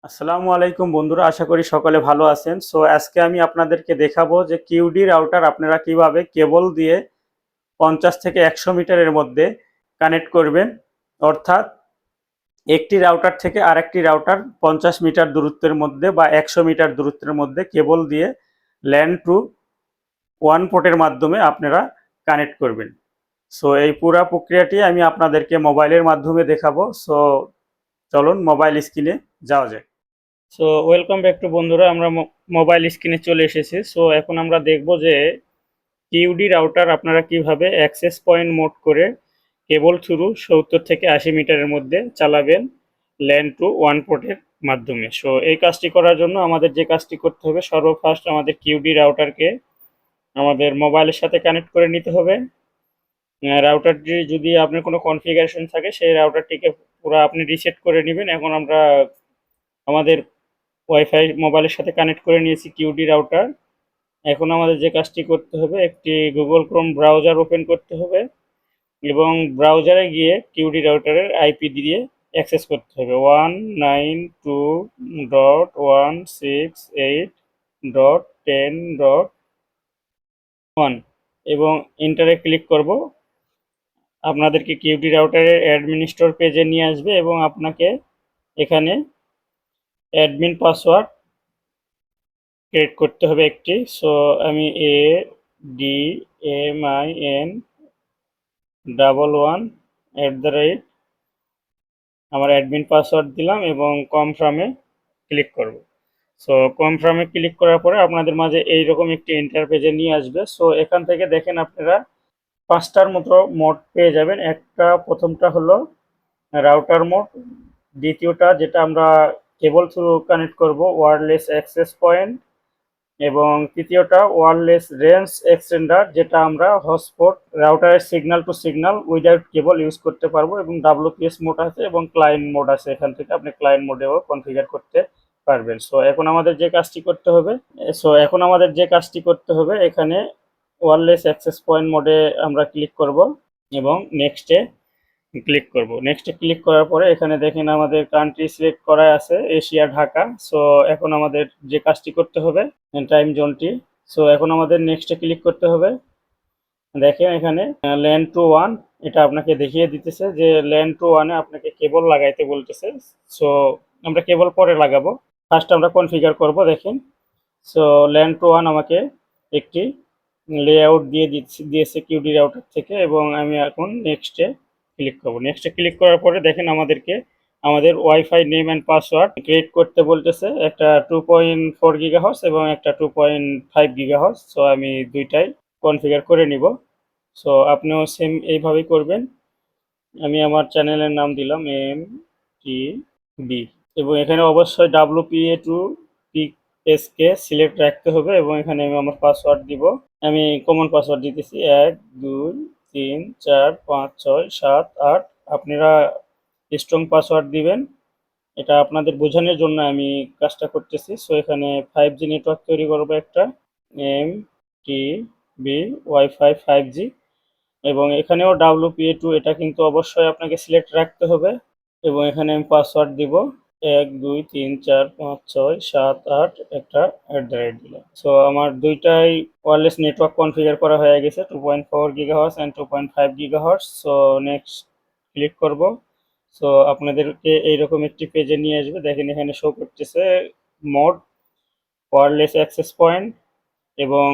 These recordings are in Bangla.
আসসালামু আলাইকুম বন্ধুরা, আশা করি সকলে ভালো আছেন। সো আজকে আমি আপনাদেরকে দেখাবো যে কিউডি রাউটার আপনারা কিভাবে কেবল দিয়ে 50 থেকে 100 মিটারের মধ্যে কানেক্ট করবেন। অর্থাৎ একটি রাউটার থেকে আরেকটি রাউটার 50 মিটার দূরত্বের মধ্যে বা 100 মিটার দূরত্বের মধ্যে কেবল দিয়ে ল্যান টু ওয়ান পোর্টের মাধ্যমে আপনারা কানেক্ট করবেন। সো এই পুরো প্রক্রিয়াটি আমি আপনাদেরকে মোবাইলের মাধ্যমে দেখাবো। সো চলুন মোবাইল স্ক্রিনে যাওয়া যাক। সো ওয়েলকাম ব্যাক টু বন্ধুরা, আমরা মোবাইল স্ক্রিনে চলে এসেছি। সো এখন আমরা দেখব যে কিউডি রাউটার আপনারা কিভাবে অ্যাক্সেস পয়েন্ট মোড করে কেবল থ্রু 70 থেকে 80 মিটারের মধ্যে চালাবেন ল্যান টু ওয়ান পোর্টের মাধ্যমে। সো এই কাজটি করার জন্য আমাদের যে কাজটি করতে হবে, সর্বফার্স্ট আমাদের কিউডি রাউটারকে আমাদের মোবাইলের সাথে কানেক্ট করে নিতে হবে। রাউটারটি যদি আপনার কোনো কনফিগারেশন থাকে সেই রাউটারটিকে পুরো আপনি রিসেট করে নেবেন। এখন আমরা আমাদের ওয়াইফাই মোবাইলের সাথে কানেক্ট করে নিয়েছি কিউডি রাউটার। এখন আমাদের যে কাজটি করতে হবে, একটি গুগল ক্রোম ব্রাউজার ওপেন করতে হবে এবং ব্রাউজারে গিয়ে কিউডি রাউটারের আইপি দিয়ে অ্যাক্সেস করতে হবে 192.168.10.1 এবং এন্টারে ক্লিক করব। আপনাদেরকে কিউডি রাউটারের অ্যাডমিনিস্ট্রেটর পেজে নিয়ে আসবে এবং আপনাকে এখানে অ্যাডমিন পাসওয়ার্ড ক্রিয়েট করতে হবে একটি। সো আমি ADMIN11 আমার অ্যাডমিন পাসওয়ার্ড দিলাম এবং কনফার্মে ক্লিক করব। সো কনফার্মে ক্লিক করার পরে আপনাদের মাঝে এইরকম একটি ইন্টারপেজে নিয়ে আসবে। সো এখান থেকে দেখেন আপনারা পাঁচটার মতো মোড পেয়ে যাবেন। প্রথমটা হলো রাউটার মোড, দ্বিতীয়টা যেটা আমরা কেবল থ্রু কানেক্ট করব ওয়্যারলেস অ্যাক্সেস পয়েন্ট, এবং তৃতীয়টা ওয়্যারলেস রেঞ্জ এক্সটেন্ডার যেটা আমরা হটস্পট রাউটারের signal to signal without cable use করতে পারবো, এবং ডাব্লিউপিএস মোড আছে এবং ক্লায়েন্ট মোড আছে। এখান থেকে আপনি ক্লায়েন্ট মোডেও কনফিগার করতে পারবেন। এখন আমাদের যে কাজটি করতে হবে এখানে ওয়্যারলেস অ্যাক্সেস পয়েন্ট মোডে আমরা ক্লিক করব এবং নেক্সটে ক্লিক করার পরে এখানে দেখেন আমাদের কান্ট্রি সিলেক্ট করা আছে এশিয়া ঢাকা। সো এখন আমাদের যে কাজটি করতে হবে টাইম জোনটি। সো এখন আমাদের নেক্সটে ক্লিক করতে হবে। দেখেন এখানে ল্যান টু ওয়ান এটা আপনাকে দেখিয়ে দিতেছে যে ল্যান টু ওয়ানে আপনাকে কেবল লাগাইতে বলতেছে। সো আমরা কেবল পরে লাগাবো, ফার্স্ট আমরা কনফিগার করব। দেখেন, সো ল্যান টু ওয়ান আমাকে একটি লেআউট দিয়েছে কিউডি রাউটার থেকে, এবং আমি এখন নেক্সটে ক্লিক করব। নেক্সটে ক্লিক করার পরে দেখেন আমাদের wifi name and password create করতে বলতেছে, একটা 2.4 গিগাহার্টজ এবং একটা 2.5 গিগাহার্টজ। সো আমি দুইটাই কনফিগার করে নিব। সো আপনিও সেম এইভাবেই করবেন। আমি আমার চ্যানেলের নাম দিলাম MTB, এবং এখানে অবশ্যই WPA2 কে সিলেক্ট রাখতে হবে, এবং এখানে আমি আমার পাসওয়ার্ড দিব। আমি কমন পাসওয়ার্ড দিতেছি 1 2 3 4 5 6 7 8। আপনারা স্ট্রং পাসওয়ার্ড দিবেন, এটা আপনাদের বোঝানোর জন্য আমি কাজটা করতেছি। সো এখানে 5G নেটওয়ার্ক তৈরি করবো একটা, MTB ওয়াইফাই 5G, এবং এখানেও WPA2 এটা কিন্তু অবশ্যই আপনাকে সিলেক্ট রাখতে হবে, এবং এখানে আমি পাসওয়ার্ড দিব 1 2 3 4 5 6 7 8 একটা @ দিলাম। সো আমার দুইটাই ওয়্যারলেস নেটওয়ার্ক কনফিগার করা হয়ে গেছে, 2.4 gigahertz and 2.5 gigahertz. So next click করব। সো আপনাদেরকে এইরকম একটি পেজে নিয়ে আসবে। দেখেন এখানে শো করতেছে মোড ওয়্যারলেস অ্যাক্সেস পয়েন্ট এবং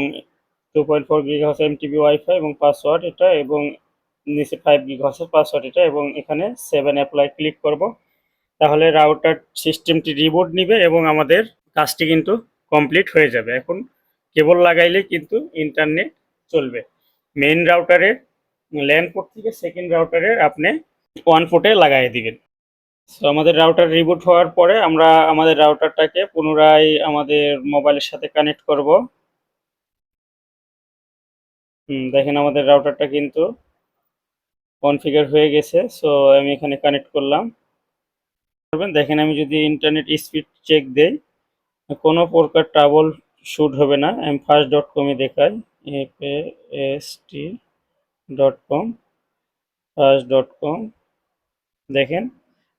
2.4 গিগাহার্টজ এমটিবি ওয়াইফাই এবং পাসওয়ার্ড এটা, এবং নিচে 5 গিগাহার্টজের পাসওয়ার্ড এটা, এবং এখানে 7 অ্যাপ্লাই ক্লিক করব। তাহলে রাউটার সিস্টেমটি রিবুট নিবে এবং আমাদের কাজটি কিন্তু কমপ্লিট হয়ে যাবে। এখন কেবল লাগাইলে কিন্তু ইন্টারনেট চলবে। মেইন রাউটারের ল্যান পোর্ট থেকে সেকেন্ড রাউটারের আপনি ওয়ান পোর্টে লাগাই দিবেন। সো আমাদের রাউটার রিবুট হওয়ার পরে আমরা আমাদের রাউটারটাকে পুনরায় আমাদের মোবাইলের সাথে কানেক্ট করব। দেখেন আমাদের রাউটারটা কিন্তু কনফিগার হয়ে গেছে। সো আমি এখানে কানেক্ট করলাম। দেখেন আমি যদি ইন্টারনেট স্পিড চেক দেই, কোনো প্রকার ট্রাবল শুট হবে না। আমি ফার্স্ট.com-এ দেখাই, fast.com ফার্স্ট.com। দেখেন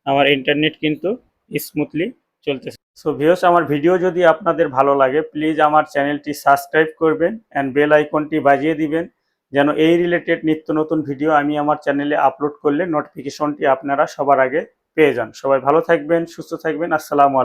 আমার ইন্টারনেট কিন্তু স্মুথলি চলতেছে। সো ভিউয়ার্স, আমার ভিডিও যদি আপনাদের ভালো লাগে প্লিজ আমার চ্যানেলটি সাবস্ক্রাইব করবেন অ্যান্ড বেল আইকনটি বাজিয়ে দিবেন, যেন এই রিলেটেড নিত্য নতুন ভিডিও আমি আমার চ্যানেলে আপলোড করলে নোটিফিকেশনটি আপনারা সবার আগে পেয়ে যান। সবাই ভালো থাকবেন, সুস্থ থাকবেন। আসসালামু আলাইকুম।